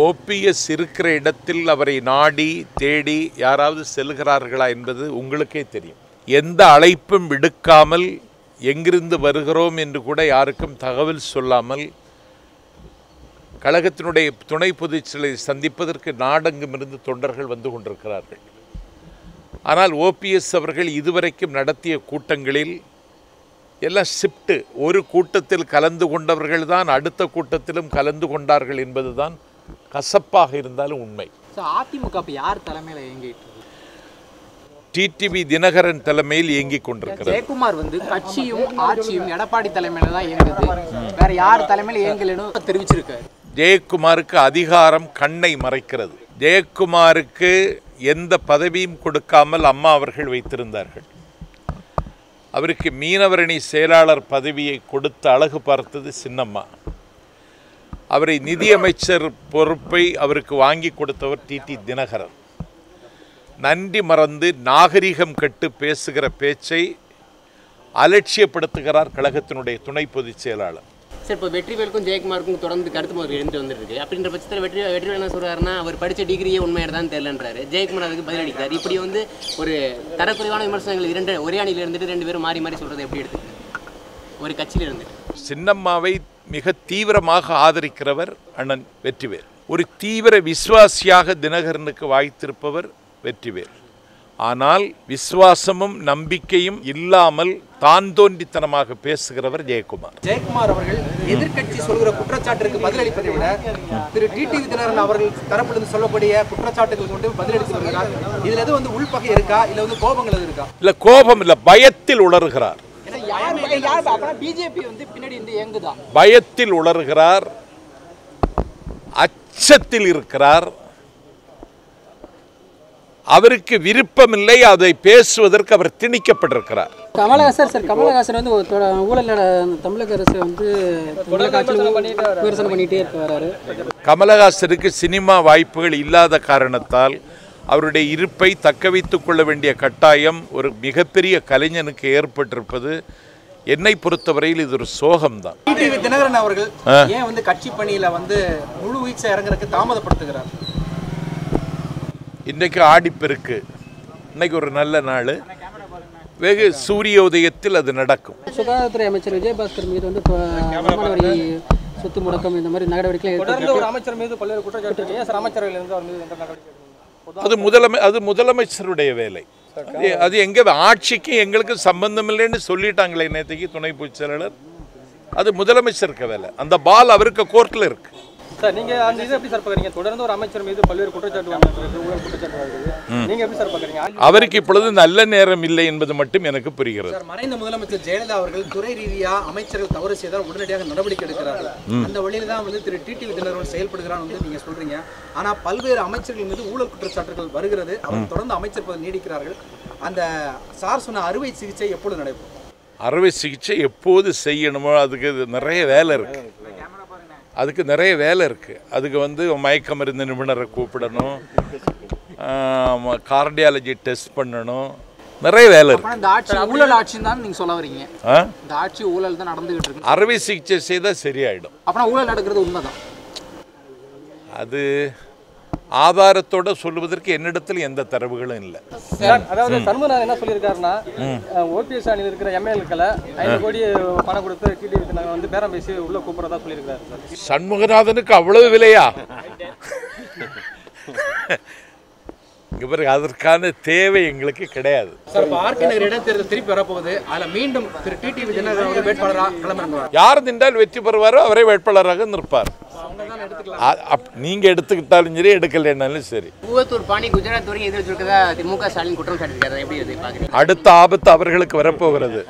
OPS இருக்கிற இடத்தில் அவரை நாடி தேடி யாராவது செல்கிறார்களா என்பது உங்களுக்கே தெரியும். எந்த அழைப்பும் விடுக்காமல் எங்கிருந்து வருகிறோம் என்று கூட யாருக்கும் தகவல் சொல்லாமல் கழகத்தினுடைய துணை பொதுச்செயலை சந்திப்பதற்கு நாடெங்குமிருந்து தொண்டர்கள் வந்து கொண்டிருக்கிறார்கள். ஆனால் ஓபிஎஸ் அவர்கள் இதுவரைக்கும் நடத்திய கூட்டங்களில் எல்லாம் ஷிஃப்ட்டு. ஒரு கூட்டத்தில் கலந்து கொண்டவர்கள் தான் அடுத்த கூட்டத்திலும் கலந்து கொண்டார்கள் என்பதுதான் கசப்பாக இருந்தாலும் உண்மை. அதிமுக யார் தலைமையில் இயங்கிட்டு? டிடிவி தினகரன் தலைமையில் இயங்கிக் கொண்டிருக்கிறார். ஜெயக்குமார் கட்சியும் ஆட்சியும் எடப்பாடி தலைமையில தான் இயங்குது, வேற யார் தலைமையில இயங்கலன்னு தெரிவிச்சிருக்காரு. ஜெயக்குமாருக்கு அதிகாரம் கண்ணை மறைக்கிறது. ஜெயக்குமாருக்கு எந்த பதவியும் கொடுக்காமல் அம்மா அவர்கள் வைத்திருந்தார்கள். அவருக்கு மீனவரணி செயலாளர் பதவியை கொடுத்து அழகு பார்த்தது சின்னம்மா. அவரை நிதியமைச்சர் பொறுப்பை அவருக்கு வாங்கி கொடுத்தவர் டிடி தினகரன். நன்றி மறந்து நாகரிகம் கட்டு பேசுகிற பேச்சை அலட்சியப்படுத்துகிறார் கழகத்தினுடைய துணை பொதுச் செயலாளர். சார், இப்போ வெற்றிவேலுக்கும் ஜெயக்குமாருக்கும் தொடர்ந்து கருத்து மோதல் எழுந்து வந்துருக்கு. அப்படின்ற பட்சத்தில் வெற்றிவேல் என்ன சொல்கிறாருன்னா, அவர் படித்த டிகிரியே உண்மையானதான் தெரியலன்றாரு. ஜெயக்குமார் அதுக்கு பதிலளிக்கிறார். இப்படி ஒரு தரக்குறைவான விமர்சனங்கள் ஒரே அணியில் இருந்துட்டு ரெண்டு பேரும் மாறி மாறி சொல்கிறத எப்படி எடுத்து ஒரு கட்சியில் இருந்துட்டு சின்னம்மாவை மிக தீவிரமாக ஆதரிக்கிறவர் அண்ணன் வெற்றிவேல். ஒரு தீவிர விசுவாசியாக தினகரனுக்கு வாய்த்திருப்பவர் வெற்றிவேல். ஆனால் விசுவாசமும் நம்பிக்கையும் இல்லாமல் தான் தோன்றித்தனமாக பேசுகிறவர் ஜெயக்குமார். ஜெயக்குமார் அவர்கள் எதிர்கட்சி சொல்கிற குற்றச்சாட்டுக்கு பதிலளிப்பதை விட திரு டிடிவி தினகரன் அவர்கள் தரப்பிலிருந்து சொல்லக்கூடிய குற்றச்சாட்டுகள் கொண்டு பதிலளித்து வருகிறார். இதுல எது உள்பகை இருக்கா, இல்ல கோபங்கள் எது இருக்கா? இல்ல, கோபம் இல்ல, பயத்தில் உளறுகிறார். பயத்தில் உளறுகிறார், அச்சத்தில் இருக்கிறார். அவருக்கு விருப்பமில்லை, அதை பேசுவதற்கு அவர் திணிக்கப்பட்டிருக்கிறார். கமலஹாசன் ஊழல் தமிழக அரசு விமர்சனம் பண்ணிட்டே இருக்காரு. கமலஹாசனுக்கு சினிமா வாய்ப்புகள் இல்லாத காரணத்தால் அவருடைய இருப்பை தக்க வைத்துக் கொள்ள வேண்டிய கட்டாயம் ஒரு மிகப்பெரிய கலைஞனுக்கு ஏற்பட்டிருப்பது என்னை பொறுத்தவரையில் இது ஒரு சோகம்தான். டிடிவி தினகரன் அவர்கள் ஏன் கட்சி பணியில முழு வீச்சை இறங்குறதுக்கு தாமதப்படுத்துகிறார்? இன்றைக்கு ஆடிப்பெருக்கு, இன்னைக்கு ஒரு நல்ல நாள், வெகு சூரியோதயத்தில் அது நடக்கும். சுகாதாரத்துறை அமைச்சர் விஜயபாஸ்கர் மீது சொத்து முடக்கம் இந்த மாதிரி நடவடிக்கை அமைச்சர் மீது பல்வேறு குற்றச்சாட்டு. அது முதலமைச்சருடைய வேலை. அது எங்க ஆட்சிக்கு எங்களுக்கு சம்பந்தம் இல்லைன்னு சொல்லிட்டாங்களே நேற்றுக்கு துணை பொதுச் செயலாளர். அது முதலமைச்சருக்கு வேலை. அந்த பால் அவருக்கு கோர்ட்ல இருக்கு. சார், நீங்க அந்த இதை எப்படி சார் பாக்குறீங்க? தொடர்ந்து ஒரு அமைச்சர் மீது பல்வேறு குற்றச்சாட்டு நீங்க எப்படி சார் பாக்குறீங்க? அவருக்கு இப்பொழுது நல்ல நேரம் இல்லை என்பது மட்டும் எனக்கு புரிகிறது. மறைந்த முதலமைச்சர் ஜெயலலிதா அவர்கள் துறை ரீதியா அமைச்சர்கள் தவறு செய்தால் உடனடியாக நடவடிக்கை எடுக்கிறார்கள். அந்த வழியில தான் திரு டிடிவி தினகரன் செயல்படுகிறான் நீங்க சொல்றீங்க. ஆனா பல்வேறு அமைச்சர்கள் மீது ஊழல் குற்றச்சாட்டுகள் வருகிறது. அவர் தொடர்ந்து அமைச்சர் பதவி நீடிக்கிறார்கள். அந்த சார் சொன்ன அறுவை சிகிச்சை எப்பொழுது நடைபெறும்? அறுவை சிகிச்சை எப்போது செய்யணுமோ அதுக்கு நிறைய வேலை இருக்கு. அதுக்கு மயக்க மருந்து நிபுணரை கூப்பிடணும், கார்டியாலஜி டெஸ்ட் பண்ணணும், நிறைய வேலை இருக்கு. இந்த ஆட்சி ஊழல் ஆட்சின்னு தான் நீங்க சொல்ல வரீங்க? இந்த ஆட்சி ஊழல் தான் நடந்துகிட்டு இருக்கு. அறுவை சிகிச்சை செய்தால் சரியாயிடும். அப்படின்னா ஊழல் நடக்கிறது உண்மைதான். அது ஆதாரத்தோட சொல்லுவதற்கு என்னிடத்தில் எந்த தரவுகளும் இல்லை. அதாவது சண்முகநாதன் என்ன சொல்லியிருக்காருன்னா, ஓபிஎஸ் அணியில் இருக்கிற எம்எல்ஏக்களை 5 கோடி பணம் கொடுத்து டிடிவி தினகரன் பேரம் பேசி உள்ள கூப்பிடுறதா சொல்லியிருக்காரு. சண்முகநாதனுக்கு அவ்வளவு விலையா? அதற்கான தேவை எங்களுக்கு கிடையாது. இடைத்தேர்தல் திருப்பி வரப்போகுது. அதுல மீண்டும் திரு டிடிவி தினகரன் வேட்பாளராக களமிறங்குவார். யார் நின்றால் வெற்றி பெறுவாரோ அவரே வேட்பாளராக நிற்பார். நீங்க எடுத்துக்கிட்டாலும் சரி, எடுக்கலைன்னாலும் சரி. ஊவத்தூர் பாணி குஜராத் வரைக்கும் எதிர்த்து இருக்கதா திமுக ஸ்டாலின் குற்றம் சாட்டியிருக்காரு. எப்படி பாக்குறீங்க? அடுத்த ஆபத்து அவர்களுக்கு வரப்போகிறது.